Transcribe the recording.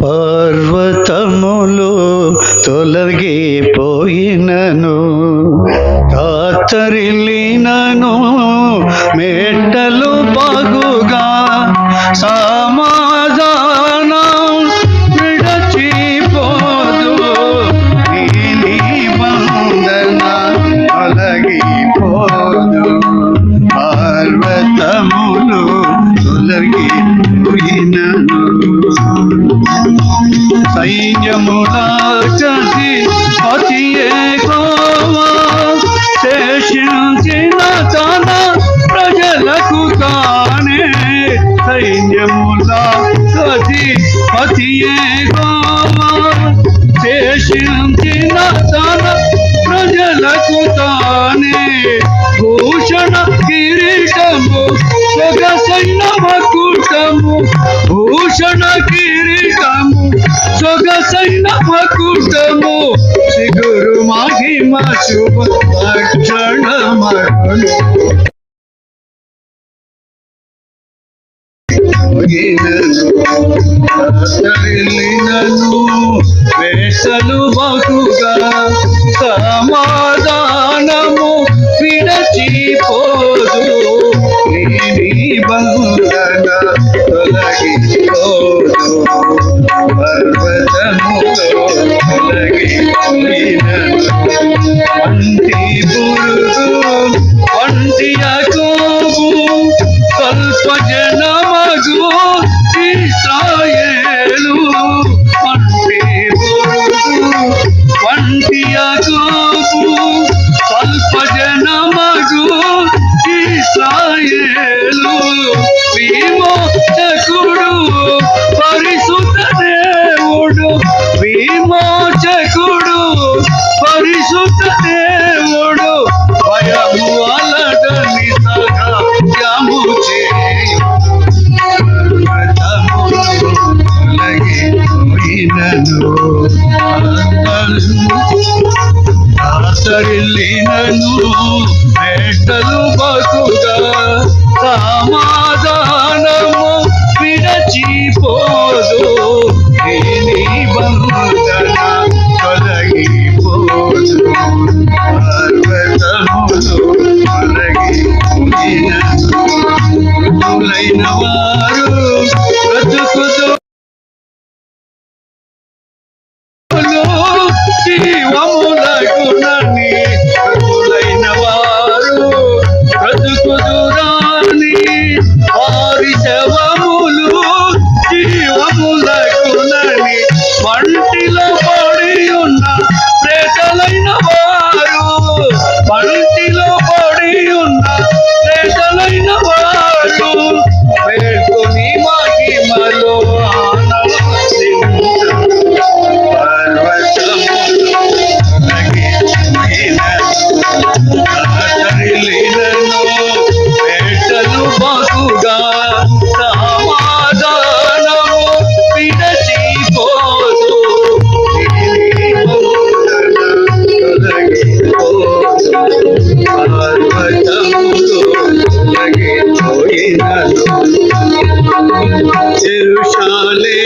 పర్వతములు తొలగిపోయినను, కాతరిల్లినను, మెట్టలు బాగుగా సమాధానం విడచిపోదు, నీ నిబంధన తొలగిపోదు. పర్వతములు తొలగిపోయినను, సైన్యములాచి అతి యెహోవా శేషించిన తన ప్రజలకు తానే. సైన్యములాచి అతి యెహోవా శేషించిన తన ప్రజలకు తానే. భూషణ కిరీటము సొగసైన మకుటము, భూషణ కిరీటము సొగసైన మకుటము, సిగురు మహిమ శుభ లక్షణమను. వేసలు బహుగా సమాధానము విడచిపోదు, నీ నిబంధన తొలగిపోదు. పర్వతములో తొలగిపోయినను, వంటి పురుగు వంటి యాకోబు స్వల్ప జనమగు ఇశ్రాయేలు. వంటి పురుగు వంటి యాకోబు స్వల్ప జనమగు ఇశ్రాయేలు. విమోచకుడు పరిశుద్ధ దేవుడు, విమోచకుడు పరిశుద్ధ దేవుడు, భయము అలడని సహాయము చేయు. కాతరిల్లినను, మెట్టలు బహుగా సమాధానము విడచిపోదు, నీ నిబంధన తొలగిపోదు. పర్వతములు తొలగిపోయినను, మృతులైన వారు బ్రతుకుదు, జీవములగునని. మృతులైన వారు బ్రతుకుదురాని, వారి శవములు జీవములగునని. మంటిలో పడి ఉన్న ప్రేతలైన వారు, మంటిలో పడి ఉన్న ప్రేతలైన వారు, మేల్కొని మహిమలో పెట్టలు బాగుగా సమాధానము విడచిపోదు, పర్వతములు తొలగిపోయినను. యెరూషలేము